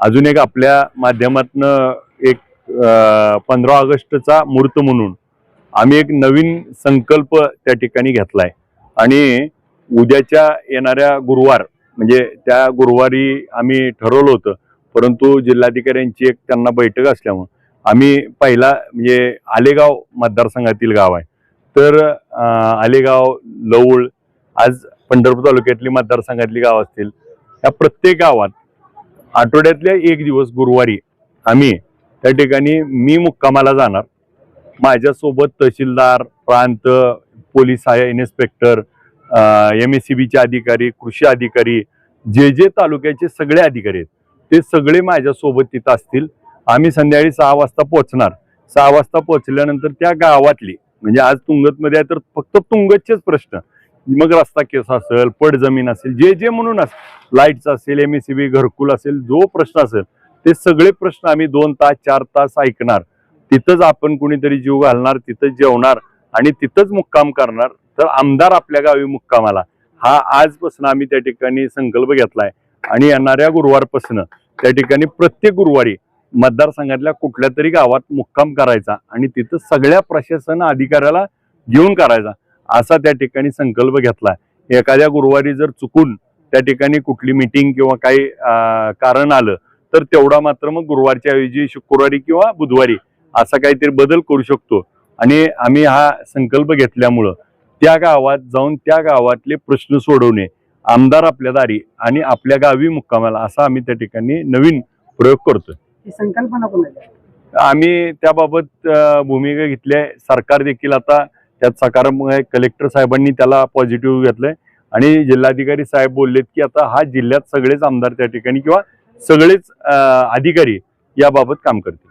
अजून एक आपल्या माध्यमातनं एक 15 ऑगस्टचा मुहूर्त म्हणून आम्ही एक नवीन संकल्प त्या ठिकाणी घेतलाय आणि उद्याच्या येणाऱ्या गुरुवार म्हणजे त्या गुरुवारी आम्ही ठरवलं होतं, परंतु जिल्हाधिकाऱ्यांची एक त्यांना बैठक असल्यामुळे आम्ही पहिला म्हणजे आलेगाव मतदारसंघातील गाव आहे, तर आलेगाव, लवळ, आज पंढरपूर तालुक्यातली मतदारसंघातली गाव असतील, त्या प्रत्येक गावात आठवड्यातल्या एक दिवस गुरुवारी आम्ही त्या ठिकाणी मी मुक्कामाला जाणार. माझ्यासोबत तहसीलदार, प्रांत, पोलीस इन्स्पेक्टर, MSCBचे अधिकारी, कृषी अधिकारी, जे तालुक्याचे सगळे अधिकारी आहेत ते सगळे माझ्यासोबत तिथं असतील. आम्ही संध्याकाळी 6 वाजता पोहोचणार. 6 वाजता पोहोचल्यानंतर त्या गावातली म्हणजे आज तुंगतमध्ये आहे तर फक्त तुंगतचेच प्रश्न, मग रस्ता केस असेल, पड जमीन असेल, जे म्हणून असेल, लाईटचा असेल, MSCB घरकुल असेल, जो प्रश्न असेल ते सगळे प्रश्न आम्ही 2 तास 4 तास ऐकणार. तिथंच आपण कुणीतरी जीव घालणार, तिथंच जेवणार आणि तिथंच मुक्काम करणार. तर आमदार आपल्या गावी मुक्कामाला हा आजपासून आम्ही त्या ठिकाणी संकल्प घेतलाय आणि येणाऱ्या गुरुवारपासून त्या ठिकाणी प्रत्येक गुरुवारी मतदारसंघातल्या कुठल्या तरी गावात मुक्काम करायचा आणि तिथं सगळ्या प्रशासन अधिकाऱ्याला घेऊन करायचा असा त्या ठिकाणी संकल्प घेतलाय. एखाद्या गुरुवारी जर चुकून त्या ठिकाणी कुठली मीटिंग किंवा काही कारण आलं तर तेवढा मात्र मग गुरुवारच्या ऐवजी शुक्रवारी किंवा बुधवारी असा काहीतरी बदल करू शकतो. आणि आम्ही हा संकल्प घेतल्यामुळं त्या गावात जाऊन त्या गावातले प्रश्न सोडवणे, आमदार आपल्या दारी आणि आपल्या गावी मुक्कामाला असा आम्ही त्या ठिकाणी नवीन प्रयोग करतोय. संकल्पना कोणाची? आम्ही त्याबाबत भूमिका घेतली आहे. सरकार देखील आता त्यात सकारात्मक आहे. कलेक्टर साहेबांनी त्याला पॉझिटिव्ह घेतलंय आणि जिल्हाधिकारी साहेब बोललेत की आता हा जिल्ह्यात सगळेच आमदार त्या ठिकाणी किंवा सगळेच अधिकारी याबाबत काम करतील.